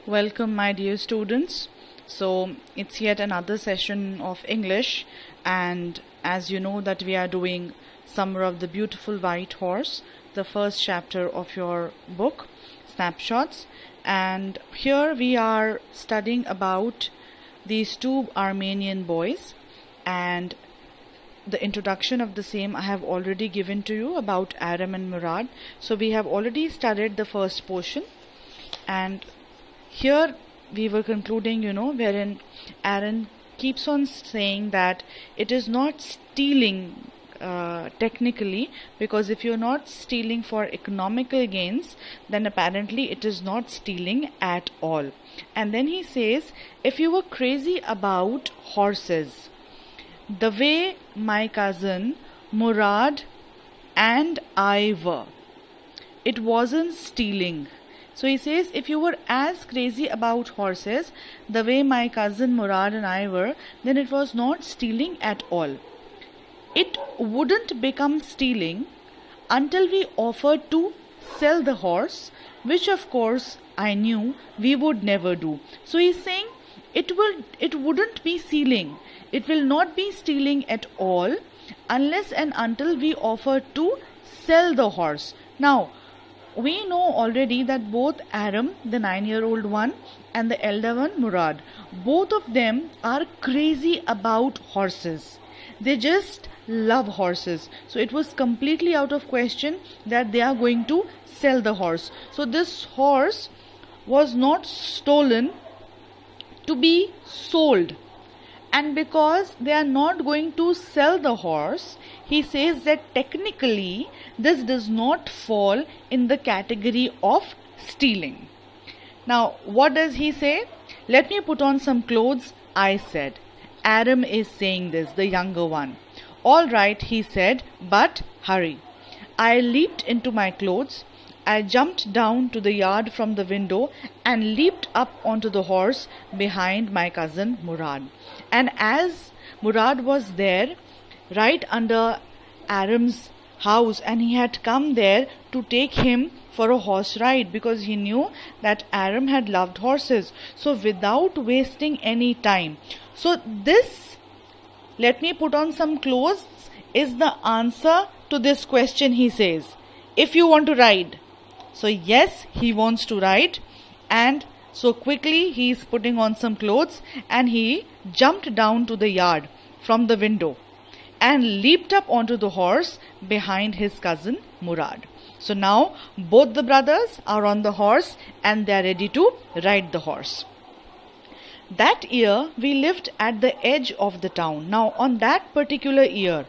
Welcome, my dear students. So it's yet another session of English, and as you know that we are doing Summer of the Beautiful White Horse, the first chapter of your book, Snapshots. And here we are studying about these two Armenian boys, and the introduction of the same I have already given to you about Aram and Murad. So we have already studied the first portion, and here we were concluding, wherein Aaron keeps on saying that it is not stealing technically, because if you're not stealing for economical gains, then apparently it is not stealing at all. And then he says, if you were crazy about horses, the way my cousin Murad and I were, it wasn't stealing. So he says, if you were as crazy about horses the way my cousin Murad and I were, then it was not stealing at all. It wouldn't become stealing until we offered to sell the horse, which of course I knew we would never do. So he's saying it wouldn't be stealing. It will not be stealing at all unless and until we offer to sell the horse. Now, we know already that both Aram, the 9-year-old one, and the elder one, Murad, both of them are crazy about horses. They just love horses. So it was completely out of question that they are going to sell the horse. So this horse was not stolen to be sold. And because they are not going to sell the horse, he says that technically this does not fall in the category of stealing. Now, what does he say? Let me put on some clothes, I said. Aram is saying this, the younger one. All right, he said, but hurry. I leaped into my clothes. I jumped down to the yard from the window and leaped up onto the horse behind my cousin Murad. And as Murad was there, right under Aram's house, and he had come there to take him for a horse ride because he knew that Aram had loved horses. So without wasting any time. So this, let me put on some clothes, is the answer to this question, he says. If you want to ride. So yes, he wants to ride, and so quickly he is putting on some clothes and he jumped down to the yard from the window and leaped up onto the horse behind his cousin Murad. So now both the brothers are on the horse and they are ready to ride the horse. That year we lived at the edge of the town. Now on that particular year,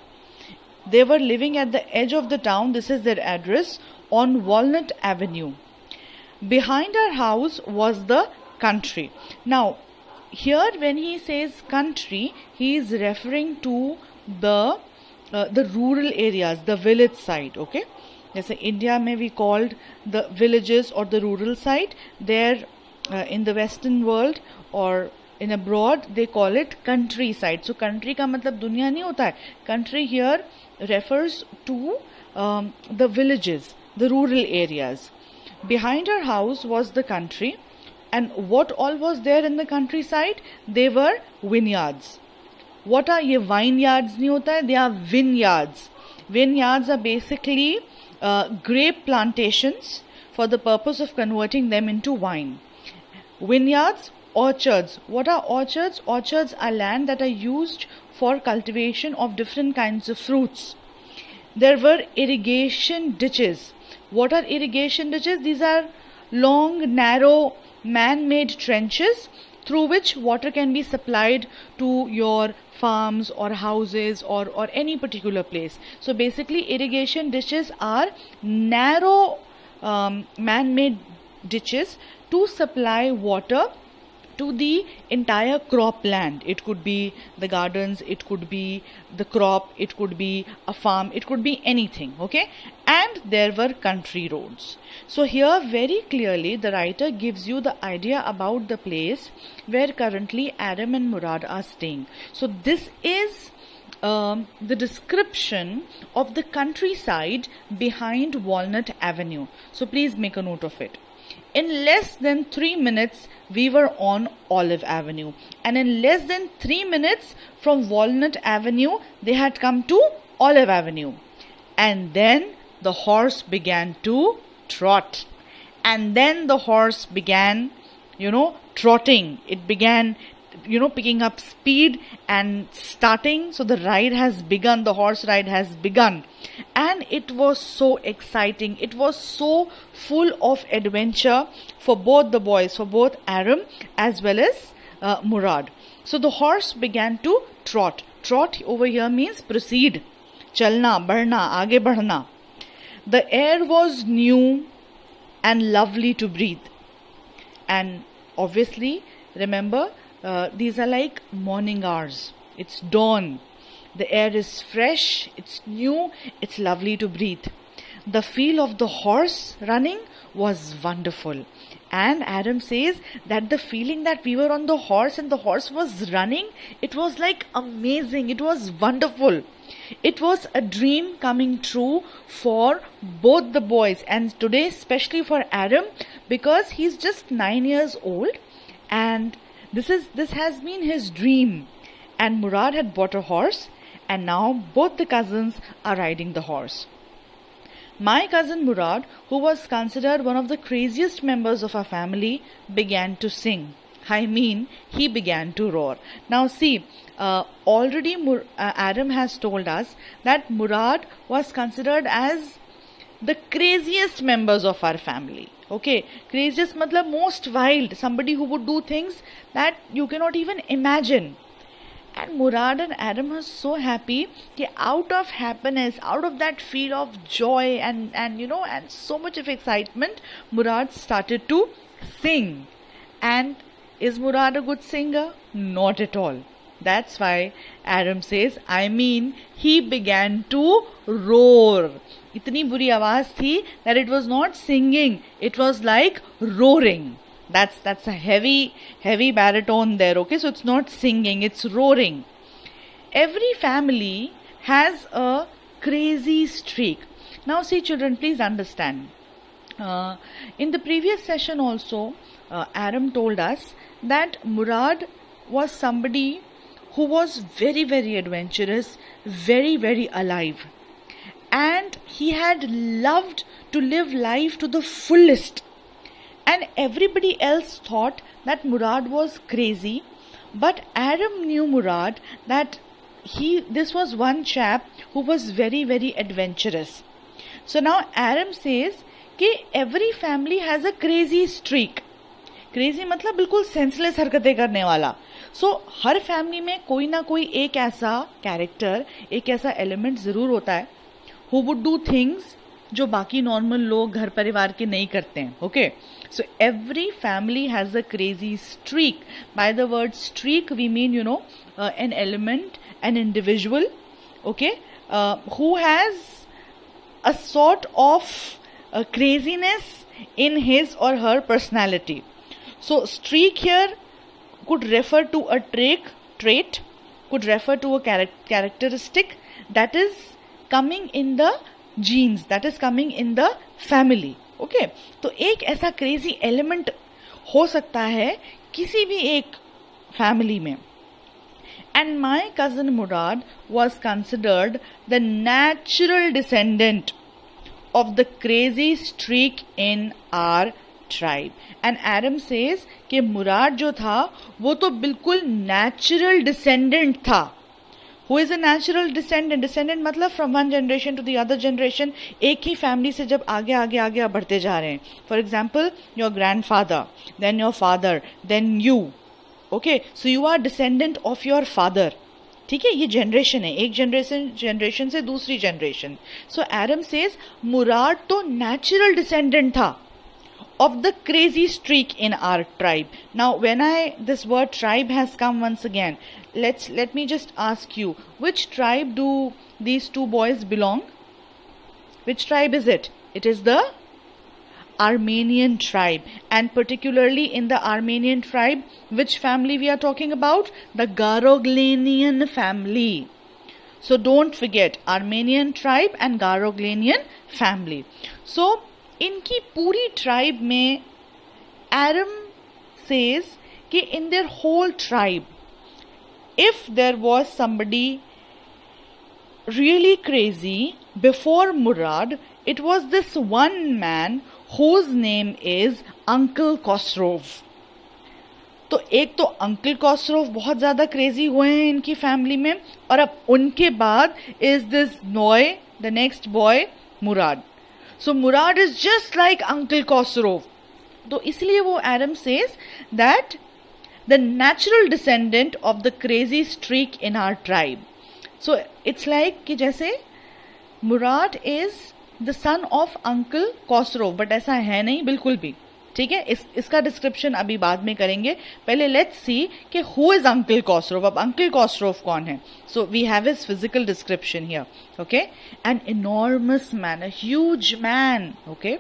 they were living at the edge of the town. This is their address, on Walnut Avenue. Behind our house was the country. Now, here when he says country, he is referring to the rural areas, the village side. Okay, yes, India may be called the villages or the rural side. There, in the Western world or in abroad, they call it countryside. So country का मतलब दुनिया नहीं होता है. Country here refers to the villages, the rural areas. Behind our house was the country, and what all was there in the countryside? They were vineyards. What are ye vineyards? नहीं होता है, they are vineyards. Vineyards are basically grape plantations for the purpose of converting them into wine. Vineyards, orchards. What are orchards? Orchards are land that are used for cultivation of different kinds of fruits. There were irrigation ditches. What are irrigation ditches? These are long, narrow, man-made trenches through which water can be supplied to your farms or houses or any particular place. So basically irrigation ditches are narrow man-made ditches to supply water to the entire crop land. It could be the gardens, it could be the crop, it could be a farm, it could be anything. Okay, and there were country roads. So here very clearly the writer gives you the idea about the place where currently Aram and Murad are staying. So this is the description of the countryside behind Walnut Avenue. So please make a note of it. In less than 3 minutes, we were on Olive Avenue. And in less than 3 minutes from Walnut Avenue, they had come to Olive Avenue. And then the horse began to trot. And then the horse began, trotting. It began, picking up speed and starting. So the ride has begun. The horse ride has begun. And it was so exciting. It was so full of adventure for both the boys, for both Aram as well as Murad. So the horse began to trot. Trot over here means proceed. Chalna, बढ़ना, आगे बढ़ना. The air was new and lovely to breathe. And obviously, remember, these are like morning hours. It's dawn. The air is fresh, it's new, it's lovely to breathe. The feel of the horse running was wonderful. And Adam says that the feeling that we were on the horse and the horse was running, it was like amazing, it was wonderful. It was a dream coming true for both the boys, and today especially for Adam, because he's just 9 years old and this has been his dream. And Murad had bought a horse, and now both the cousins are riding the horse. My cousin Murad, who was considered one of the craziest members of our family, began to sing. I mean, he began to roar. Now see, already Adam has told us that Murad was considered as the craziest members of our family. Okay, craziest matlab most wild, somebody who would do things that you cannot even imagine. And Murad and Adam are so happy that out of happiness, out of that feel of joy and so much of excitement, Murad started to sing. And is Murad a good singer? Not at all. That's why Adam says, I mean, he began to roar. Itni buri आवाज थी that it was not singing, it was like roaring. That's a heavy baritone there, okay? So it's not singing, it's roaring. Every family has a crazy streak. Now see children, please understand. In the previous session also, Adam told us that Murad was somebody who was very, very adventurous, very, very alive. And he had loved to live life to the fullest. And everybody else thought that Murad was crazy, but Adam knew Murad that this was one chap who was very, very adventurous. So now Adam says कि every family has a crazy streak. Crazy मतलब बिल्कुल senseless हरकतें करने वाला. So हर family में कोई ना कोई एक ऐसा character, एक ऐसा element जरूर होता है who would do things जो बाकी normal लोग घर परिवार के नहीं करते हैं. Okay. So every family has a crazy streak. By the word streak, we mean, an element, an individual, okay, who has a sort of craziness in his or her personality. So streak here could refer to a trait, could refer to a characteristic that is coming in the genes, that is coming in the family. Okay तो एक ऐसा crazy element हो सकता है किसी भी एक family में. And my cousin Murad was considered the natural descendant of the crazy streak in are tribe. And Adam says कि मुराद जो था वो तो बिल्कुल नेचुरल डिसेंडेंट था. Who is a natural descendant? Descendant मतलब from one generation to the other generation. एक ही family से जब आगे बढ़ते जा रहे हैं. For example, your grandfather, then your father, then you. Okay, so you are descendant of your father. ठीक है, ये generation है. एक generation से दूसरी generation. So Adam says, मुराद तो natural descendant था of the crazy streak in our tribe. Now when this word tribe has come once again, let me just ask you, which tribe do these two boys belong? Which tribe is it? It is the Armenian tribe, and particularly in the Armenian tribe, which family we are talking about? The Garoglanian family. So don't forget, Armenian tribe and Garoglanian family. So इनकी पूरी tribe में Aram says कि in their whole tribe, if there was somebody really crazy before Murad, it was this one man whose name is Uncle Khosrow. तो एक तो uncle कॉसरोव बहुत ज्यादा crazy हुए हैं इनकी फैमिली में, और अब उनके बाद is this boy, the next boy Murad. So Murad is just like uncle Khosrove. तो इसलिए वो Aram says that the natural descendant of the crazy streak in our tribe. So it's like कि जैसे Murad is the son of uncle Khosrove, but ऐसा है नहीं बिल्कुल भी. ठीक है, इसका डिस्क्रिप्शन अभी बाद में करेंगे. पहले लेट्स सी कि हु इज अंकल कॉसरोव. अब अंकल कॉसरोव कौन है? So we have his physical description here. Okay, an enormous man, a huge man, okay,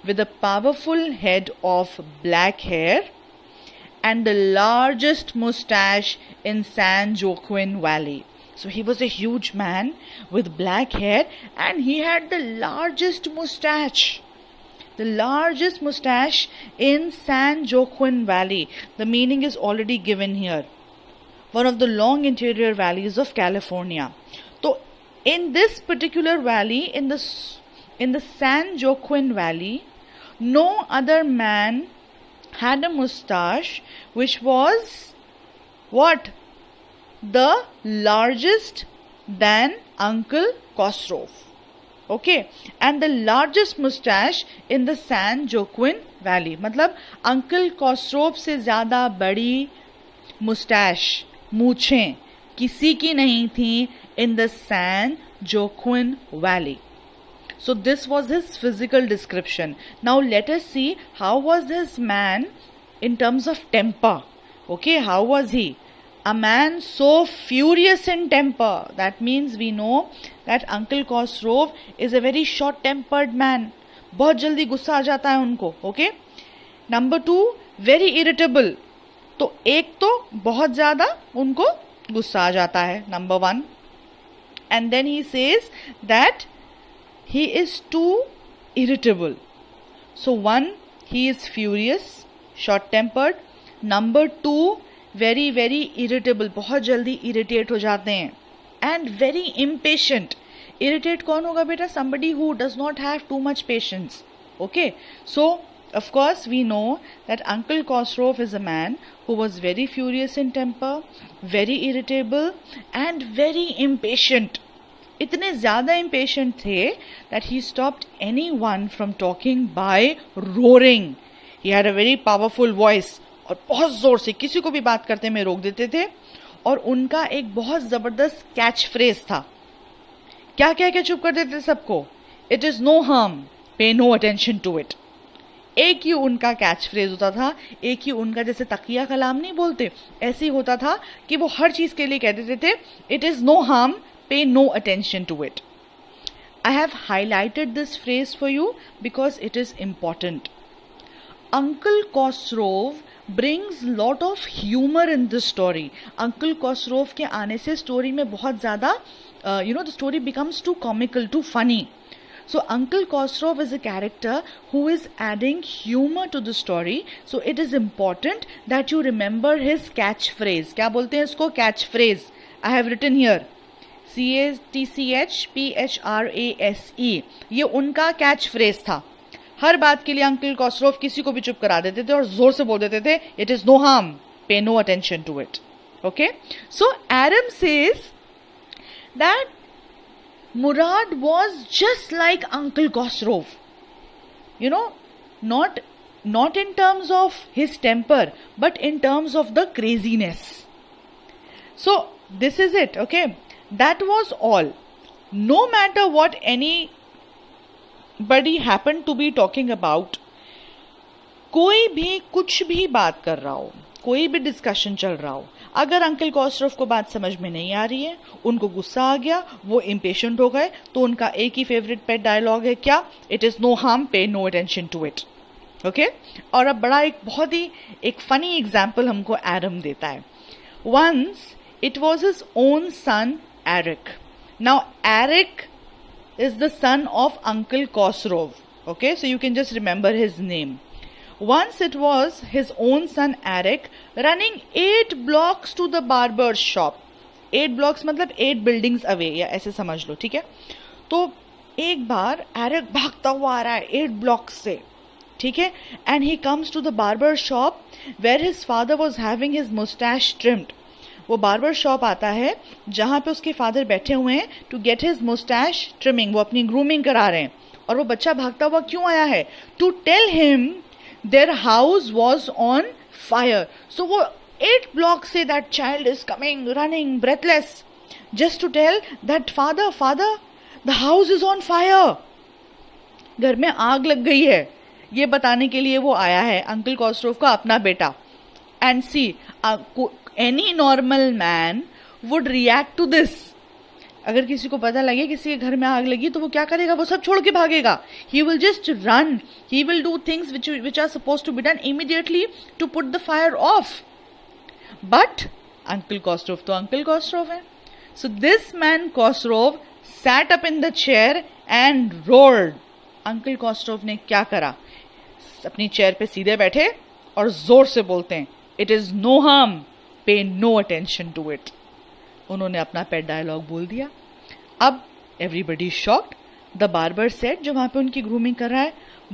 with a powerful head of black hair and the largest mustache in San Joaquin Valley. So he was a huge man with black hair and he had the largest mustache. The largest mustache in San Joaquin Valley. The meaning is already given here. One of the long interior valleys of California. So in this particular valley, in the San Joaquin Valley, no other man had a mustache which was what? The largest than Uncle Khosrow. Okay, and the largest mustache in the San Joaquin Valley. मतलब Uncle Khosrow से ज़्यादा बड़ी mustache, मूछें किसी की नहीं थी in the San Joaquin Valley. So this was his physical description. Now let us see how was this man in terms of temper. Okay, how was he? A man so furious in temper. That means we know that Uncle Khosrow is a very short-tempered man. बहुत जल्दी गुस्सा आ जाता है उनको. Okay. Number 2, very irritable. तो एक तो बहुत ज़्यादा उनको गुस्सा आ जाता है. Number 1. And then he says that he is too irritable. So 1, he is furious, short-tempered. Number 2, very very irritable, बहुत जल्दी irritate हो जाते हैं. And very impatient. Irritate कौन होगा बेटा? Somebody who does not have too much patience. Okay, so of course we know that Uncle Khosrow is a man who was very furious in temper, very irritable and very impatient. इतने ज़्यादा impatient थे that he stopped anyone from talking by roaring. He had a very powerful voice. और बहुत ज़ोर से किसी को भी बात करते में रोक देते थे. और उनका एक बहुत ज़बरदस्त कैच फ्रेज था. क्या कह के चुप कर देते थे सबको? It is no harm, pay no attention to it. एक ही उनका कैच फ्रेज होता था. एक ही उनका, जैसे तकिया कलाम नहीं बोलते, ऐसे ही होता था कि वो हर चीज़ के लिए कह देते थे It is no harm, pay no attention to it. I have highlighted this phrase for you because it is important. Uncle Khosrow brings lot of humor in this story. Uncle Khosrow के आने से story में बहुत ज़्यादा the story becomes too comical, too funny. So Uncle Khosrow is a character who is adding humor to the story. So it is important that you remember his catchphrase. क्या बोलते हैं इसको? Catchphrase. I have written here. CATCHPHRASE. ये उनका catch phrase था. हर बात के लिए अंकल कॉसरोव किसी को भी चुप करा देते थे और जोर से बोल देते थे it is no harm, pay no attention to it. Okay, so Aram says that Murad was just like uncle Khosrove. You know, not in terms of his temper, but in terms of the craziness. So this is it. Okay, that was all. No matter what anybody happened to be talking about, कोई भी कुछ भी बात कर रहा हो, कोई भी डिस्कशन चल रहा हो, अगर अंकल कॉसरोव को बात समझ में नहीं आ रही है, उनको गुस्सा आ गया, वो इम्पेशेंट हो गए, तो उनका एक ही फेवरेट पेट डायलॉग है क्या? It is no harm, pay no attention to it. Okay, और अब बड़ा बहुत ही एक फनी एग्जाम्पल हमको एरम देता है. Once it was his own son Eric. Now Eric is the son of Uncle Khosrow. Okay, so you can just remember his name. Once it was his own son Eric running 8 blocks to the barber's shop. 8 blocks मतलब 8 buildings away, या ऐसे समझ लो, ठीक है. तो एक बार Eric भागता हुआ आ रहा है 8 blocks से, ठीक है. And he comes to the barber shop where his father was having his moustache trimmed. वो बार्बर शॉप आता है जहाँ पे उसके फादर बैठे हुए हैं to get his moustache trimming. वो अपनी ग्रूमिंग करा रहे हैं. और वो बच्चा भागता हुआ क्यों आया है? To tell him their house was on fire. So वो 8 blocks से that child is coming running breathless just to tell that father the house is on fire. घर में आग लग गई है, ये बताने के लिए वो आया है, अंकल कॉस्ट्रोव का अपना बेटा. And see, any normal man would react to this. अगर किसी को पता लगे किसी के घर में आग लगी तो वो क्या करेगा? वो सब छोड़ के भागेगा. He will just run, he will do things which are suppose to be done immediately to put the fire off. But uncle Khosrove तो अंकल कॉस्ट्रोव है. So this man Khosrove sat up in the chair and roared. Uncle Khosrove ने क्या करा? अपनी chair पे सीधे बैठे और जोर से बोलते हैं, it is no harm, pay no attention to it. उन्होंने अपना पेट डायलॉग बोल दिया. अब everybody shocked. The barber said, जो वहां पे उनकी ग्रूमिंग कर रहा है,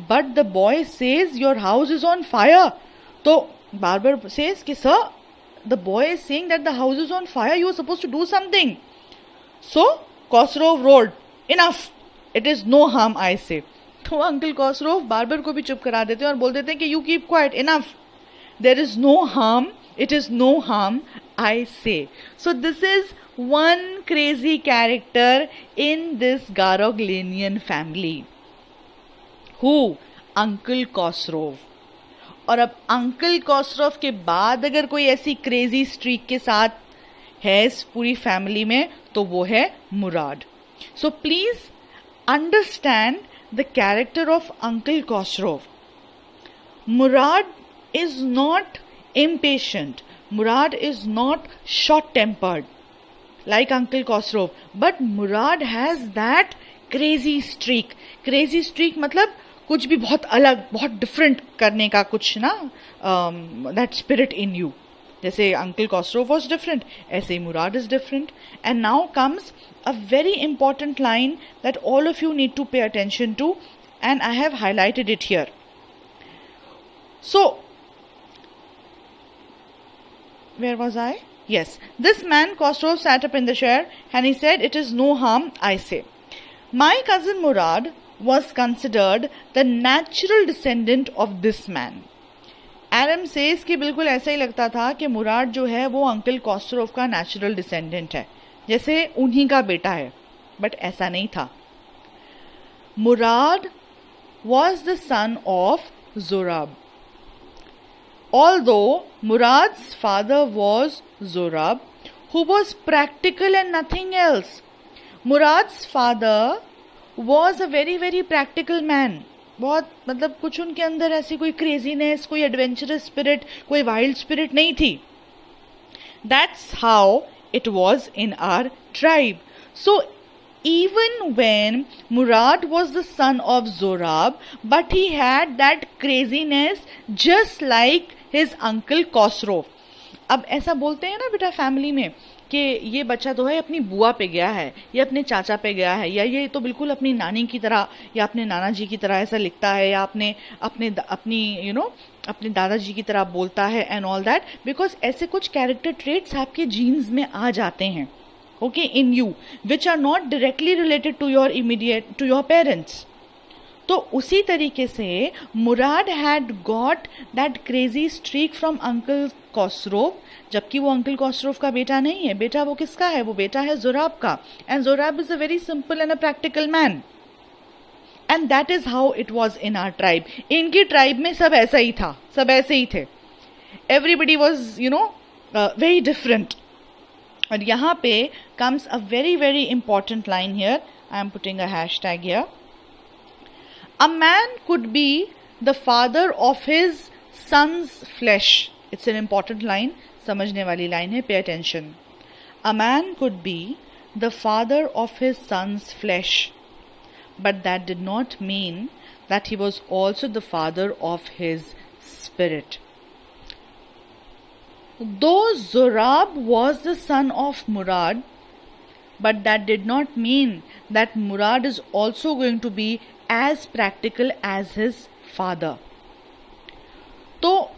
but the boy says your house is on fire. तो बार्बर सेज कि sir, the boy is saying that the house is on fire, you are suppose to do something. So Khosrove roared, enough, it is no harm I से. तो uncle कॉस्ट्रोव barber को भी चुप करा देते हैं और बोल देते हैं कि you keep quiet, enough, there is no harm, it is no harm I say. So this is one crazy character in this Garoglenian family. Who? Uncle Khosrow. और अब अंकल कॉस्ट्रोव के बाद अगर कोई ऐसी क्रेजी स्ट्रीक के साथ है इस पूरी फैमिली में तो वो है Murad. So please understand the character of uncle Khosrove. Murad is not impatient. Murad is not short-tempered like Uncle Khosrow, but Murad has that crazy streak. Crazy streak मतलब कुछ भी बहुत अलग, बहुत डिफरेंट करने का कुछ ना, that spirit in you. जैसे Uncle Khosrow was different, ऐसे ही Murad is different. And now comes a very important line that all of you need to pay attention to, and I have highlighted it here. So, where was I? Yes. This man, Khosrow, sat up in the chair and he said, it is no harm, I say. My cousin Murad was considered the natural descendant of this man. Adam says कि बिल्कुल ऐसा ही लगता था कि मुराद जो है वो uncle कॉस्ट्रोव का नेचुरल डिसेंडेंट है, जैसे उन्हीं का बेटा है. बट ऐसा नहीं था. मुराद was the son of Zorab. Although Murad's father was Zorab, who was practical and nothing else. Murad's father was a very very practical man. बहुत मतलब कुछ उनके अंदर ऐसी कोई क्रेजीनेस, कोई एडवेंचरस स्पिरिट, कोई वाइल्ड स्पिरिट नहीं थी. That's how it was in our tribe. So even when Murad was the son of Zorab, but he had that craziness just like his uncle Khosrow. अब ऐसा बोलते हैं ना बेटा फैमिली में कि ये बच्चा तो है अपनी बुआ पे गया है, या अपने चाचा पे गया है, या ये तो बिल्कुल अपनी नानी की तरह या अपने नाना जी की तरह ऐसा लिखता है, या अपनी अपने दादाजी की तरह बोलता है एंड ऑल दैट. बिकॉज ऐसे कुछ कैरेक्टर ट्रेट्स आपके जीन्स में आ जाते हैं, okay, in you, which are not directly related to your parents. तो उसी तरीके से Murad had got that crazy streak from uncle Khosrove, जबकि वो अंकल कॉस्रोव का बेटा नहीं है. बेटा वो किसका है? वो बेटा है जोराब का. And Zorab is a very simple and a practical man. And that is how it was in our tribe. इनकी ट्राइब में सब ऐसा ही था, सब ऐसे ही थे. Everybody was very different. और यहाँ पे comes a very very important line here. I am putting a hashtag here. A man could be the father of his son's flesh. It's an important line. समझने वाली line है. Pay attention. A man could be the father of his son's flesh, but that did not mean that he was also the father of his spirit. Though Zorab was the son of Murad, but that did not mean that Murad is also going to be as practical as his father. So,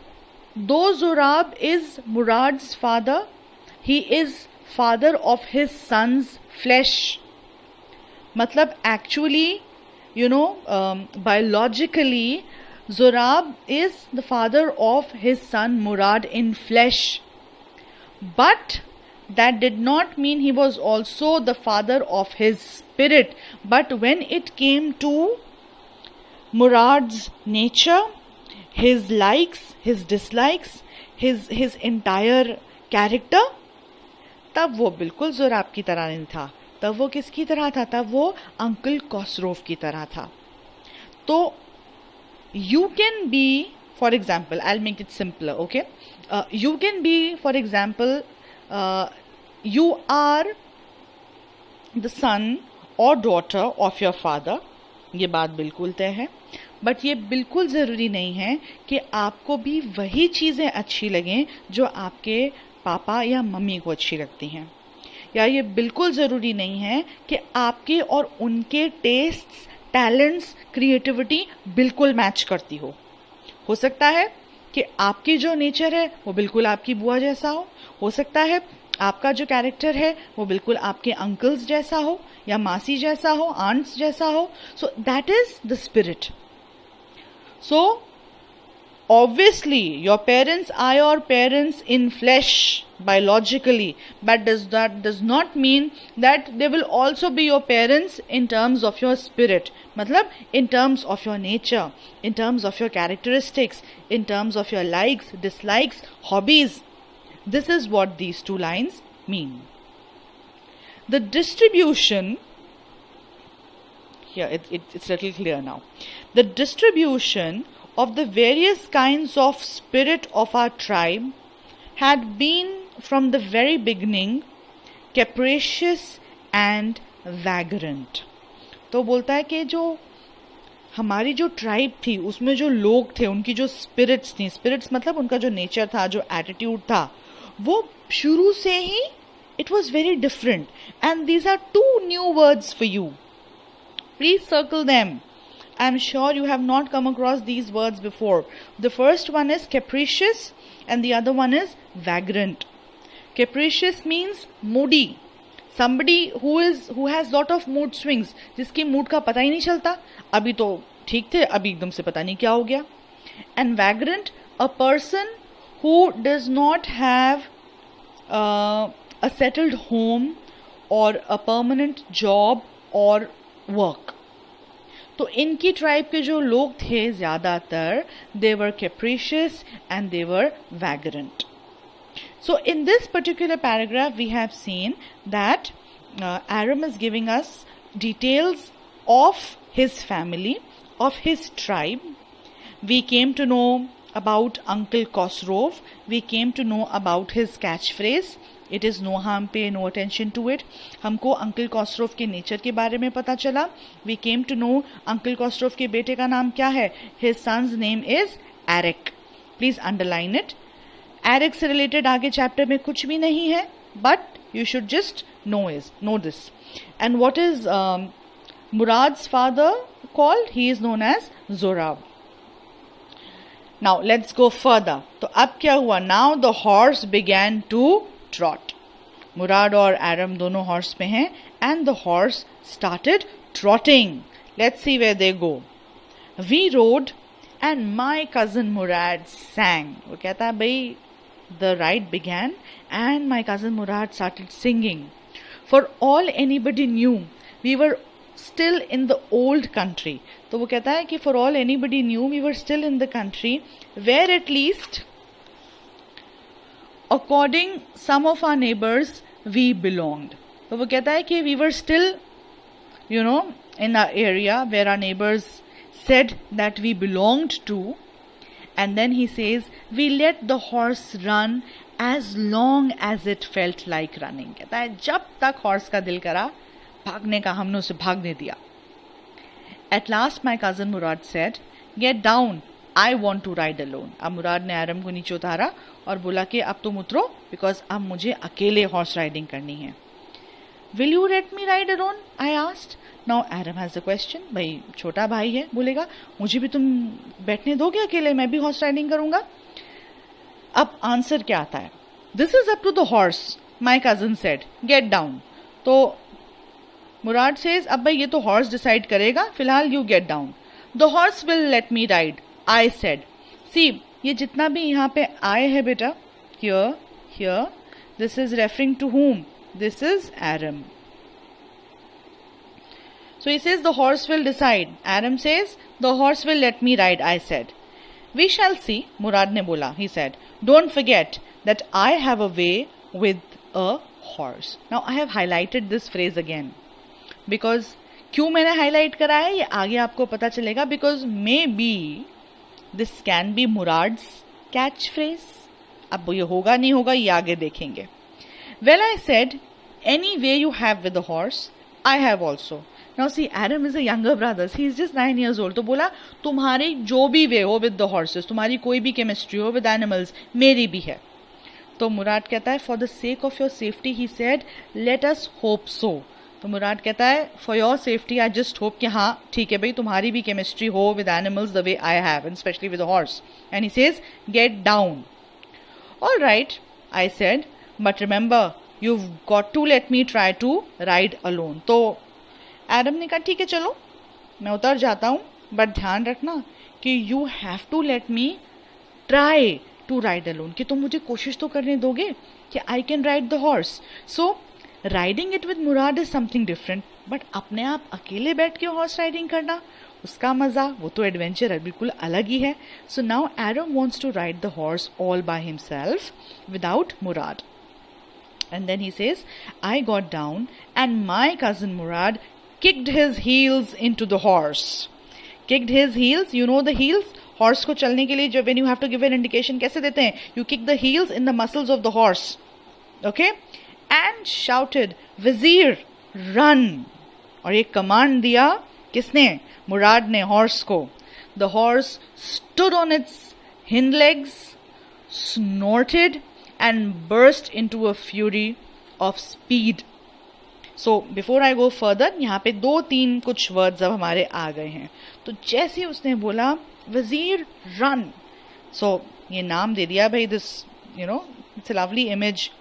though Zorab is Murad's father, he is father of his son's flesh. मतलब actually, biologically, Zorab is the father of his son Murad in flesh. But that did not mean he was also the father of his spirit. But when it came to Murad's nature, his likes, his dislikes, his entire character, तब वो बिल्कुल जोराब की तरह नहीं था. तब वो किसकी तरह था? तब वो अंकल कॉसरोव की तरह था. तो you can be, for example, I'll make it simpler, okay? You can be, for example, you are the son or daughter of your father. ये बात बिल्कुल तय है. बट ये बिल्कुल ज़रूरी नहीं है कि आपको भी वही चीज़ें अच्छी लगें जो आपके पापा या मम्मी को अच्छी लगती हैं. या ये बिल्कुल ज़रूरी नहीं है कि आपके और उनके टेस्ट्स, टैलेंट्स, क्रिएटिविटी बिल्कुल मैच करती हो. हो सकता है कि आपकी जो नेचर है वो बिल्कुल आपकी बुआ जैसा हो सकता है आपका जो कैरेक्टर है वो बिल्कुल आपके अंकल्स जैसा हो या मासी जैसा हो, आंट्स जैसा हो. So that is the spirit. So obviously your parents are your parents in flesh biologically, but that does not mean that they will also be your parents in terms of your spirit. Matlab in terms of your nature, in terms of your characteristics, in terms of your likes, dislikes, hobbies. This is what these two lines mean. The distribution here, it's a little clear now. The distribution of the various kinds of spirit of our tribe had been from the very beginning capricious and vagrant. तो बोलता है कि जो हमारी जो tribe थी उसमें जो लोग थे उनकी जो स्पिरिट्स थी, स्पिरिट्स मतलब उनका जो नेचर था, जो एटीट्यूड था, वो शुरू से ही it was very different. And these are two new words for you. Please circle them. I'm sure you have not come across these words before. The first one is capricious and the other one is vagrant. Capricious means moody. Somebody who has lot of mood swings, जिसकी mood का पता ही नहीं चलता, अभी तो ठीक थे, अभी एकदम से पता नहीं क्या हो गया. And vagrant, a person who does not have a settled home or a permanent job or work. तो इनकी ट्राइब के जो लोग थे ज़्यादातर, they were capricious and they were vagrant. So in this particular paragraph we have seen that Aram is giving us details of his family, of his tribe. We came to know about Uncle Khosrow. We came to know about his catchphrase. It is no harm, pay no attention to it. हमको uncle Khosrove के nature के बारे में पता चला. We came to know uncle Khosrove के बेटे का नाम क्या है. His son's name is Arik. Please underline it. Arik से related आगे चैप्टर में कुछ भी नहीं है, but you should just know this. And what is Murad's father called? He is known as Zorab. Now let's go further. तो अब क्या हुआ? Now the horse began to trot. Murad और Aram दोनों horse पे हैं and the horse started trotting. Let's see where they go. We rode and my cousin Murad sang. वो कहता है भाई, the ride began and my cousin Murad started singing. For all anybody knew, we were still in the old country. तो वो कहता है कि for all anybody knew, we were still in the country where at least according some of our neighbors we belonged. तो वो कहता है कि we were still, in our area where our neighbors said that we belonged to. And then he says, we let the horse run as long as it felt like running. कहता है जब तक horse का दिल करा भागने का, हमने उसे भागने दिया. At last my cousin Murad said, get down, I want to ride alone. अब मुराद ने एरम को नीचे उतारा और बोला कि अब तुम उतरो, बिकॉज अब मुझे अकेले हॉर्स राइडिंग करनी है. Will you let me ride alone? I asked. Now Aram has a question. भाई छोटा भाई है, बोलेगा मुझे भी तुम बैठने दोगे अकेले, मैं भी हॉर्स राइडिंग करूंगा. अब आंसर क्या आता है? This is up to the horse, my cousin said. Get down. तो मुराद says अब भाई ये तो हॉर्स डिसाइड करेगा, फिलहाल you get down. The horse will let me ride, I said. See, ये जितना भी यहाँ पे I है बेटा, here, this is referring to whom? This is Aram. So he says the horse will decide. Aram says the horse will let me ride, I said. We shall see, Murad ne bola, he said. Don't forget that I have a way with a horse. Now I have highlighted this phrase again. Because क्यों मैंने highlight करा है ये आगे आपको पता चलेगा. Because maybe this can be Murad's catchphrase. अब ये होगा नहीं होगा ये आगे देखेंगे. Well, I said, any way you have with the horse, I have also. Now see, Aram is a younger brother. He is just 9 years old. तो बोला तुम्हारी जो भी वे हो with the horses, तुम्हारी कोई भी chemistry हो with animals, मेरी भी है. तो मुराद कहता है, for the sake of your safety, he said, let us hope so. तो मुराद कहता है, for your safety, I just hope कि हाँ ठीक है भाई तुम्हारी भी chemistry हो with animals the way I have, and especially with the horse. And he says, get down. All right, I said. But remember, you've got to let me try to ride alone. तो Adam ने कहा ठीक है चलो मैं उतर जाता हूँ, बट ध्यान रखना कि you have to let me try to ride alone, कि तुम मुझे कोशिश तो करने दोगे कि I can ride the horse. So riding it with Murad is something different, but अपने आप अकेले बैठ के हॉर्स राइडिंग करना उसका मजा, वो तो एडवेंचर है, बिल्कुल अलग ही है. So now Aram wants to ride the horse all by himself without Murad. And then he says, I got down and my cousin Murad kicked his heels into the horse. Kicked his heels, you know the heels? Horse को चलने के लिए जब when you have to give an indication कैसे देते हैं? You kick the heels in the muscles of the horse. Okay? And shouted, Vizier, run. और ये command दिया किसने? मुराद ने horse को. The horse stood on its hind legs, snorted, and burst into a fury of speed. So before I go further, यहाँ पे 2-3 कुछ words अब हमारे आ गए हैं. तो जैसे उसने बोला वजीर run, so ये नाम दे दिया भाई. This, you know, it's a lovely image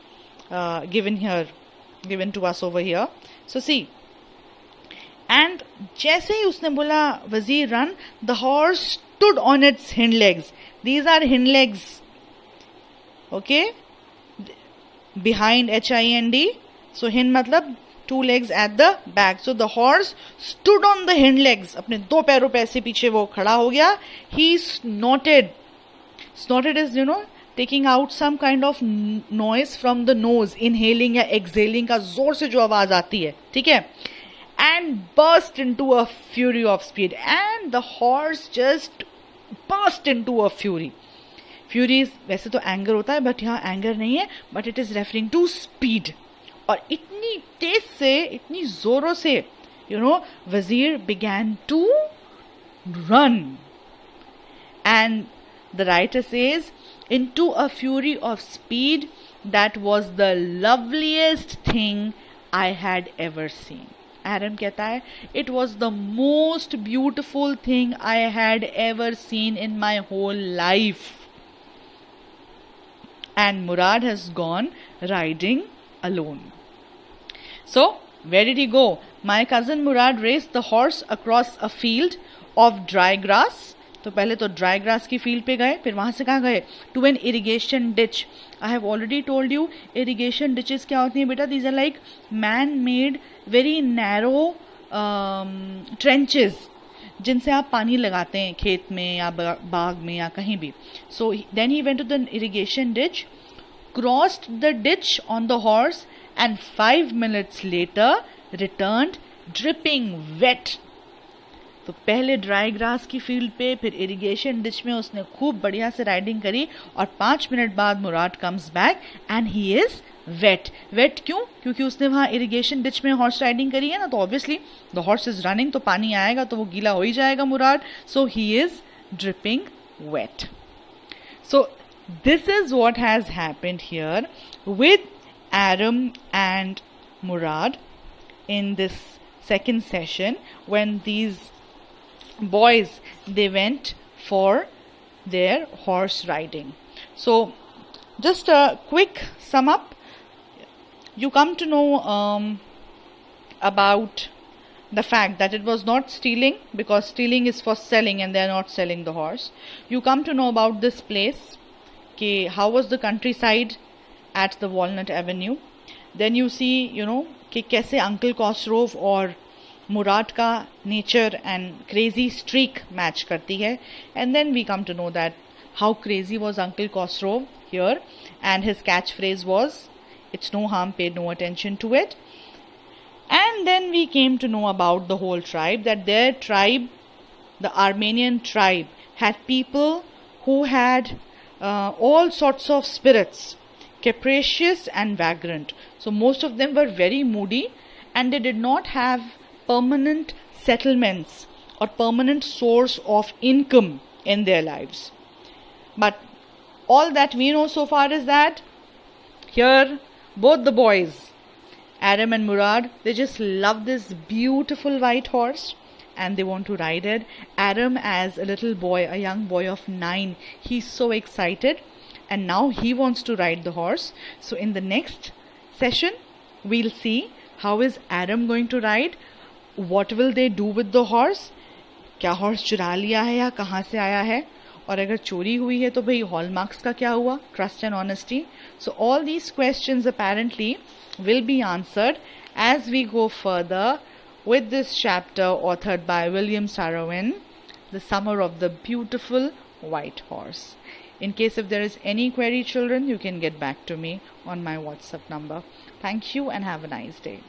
given to us over here. So see, and जैसे ही उसने बोला वजीर run, the horse stood on its hind legs. These are hind legs. Okay, behind hind. So hind मतलब 2 legs at the back. So the horse stood on the hind legs. अपने 2 पैरों पे ऐसे पीछे वो खड़ा हो गया. He snorted. Snorted is, you know, taking out some kind of noise from the nose, inhaling या exhaling का जोर से जो आवाज आती है, ठीक है? And burst into a fury of speed. And the horse just burst into a fury. Fury वैसे तो एंगर होता है, बट यहाँ एंगर नहीं है, but it is referring to speed. और इतनी तेज से, इतनी जोरों से, you know, Vazire began to run. And the writer says, into a fury of speed that was the loveliest thing I had ever seen. Aram कहता है, it was the most beautiful thing I had ever seen in my whole life. And Murad has gone riding alone. So, where did he go? My cousin Murad raced the horse across a field of dry grass. तो पहले तो dry grass की field पे गए, फिर वहां से कहाँ गए? To an irrigation ditch. I have already told you irrigation ditches क्या होती हैं बेटा? These are like man made very narrow trenches जिनसे आप पानी लगाते हैं खेत में या बाग में या कहीं भी. So then he went to the irrigation ditch, crossed the ditch on the horse and 5 minutes later returned dripping wet. तो पहले ड्राई ग्रास की फील्ड पे, फिर इरिगेशन डिच में उसने खूब बढ़िया से राइडिंग करी, और 5 मिनट बाद Murad comes back and he is wet. Wet क्यों? क्योंकि उसने वहां इरिगेशन डिच में हॉर्स राइडिंग करी है ना, तो obviously the horse is running, तो पानी आएगा तो वो गीला हो ही जाएगा Murad. So he is dripping wet. So this is what has happened here with Aram and Murad in this second session, when these boys, they went for their horse riding. So just a quick sum up. You come to know about the fact that it was not stealing, because stealing is for selling and they are not selling the horse. You come to know about this place, how was the countryside at the Walnut Avenue. Then you see, कि कैसे Uncle Khosrow और Murad का nature and crazy streak match करती है. And then we come to know that how crazy was Uncle Khosrow here, and his catchphrase was, "It's no harm paid, no attention to it." And then we came to know about the whole tribe, that their tribe, the Armenian tribe, had people who had all sorts of spirits, capricious and vagrant. So most of them were very moody, and they did not have permanent settlements or permanent source of income in their lives. But all that we know so far is that here both the boys, Aram and Murad, they just love this beautiful white horse and they want to ride it. Aram, as a little boy, a young boy of 9, he's so excited and now he wants to ride the horse. So in the next session, we'll see how is Aram going to ride, what will they do with the horse, क्या horse चुरा लिया है या कहाँ से आया है, और अगर चोरी हुई है तो भाई हॉलमार्क्स का क्या हुआ, trust and honesty. So all these questions apparently will be answered as we go further with this chapter authored by William Saroyan, The Summer of the Beautiful White Horse. In case if there is any query, children, you can get back to me on my WhatsApp number. Thank you and have a nice day.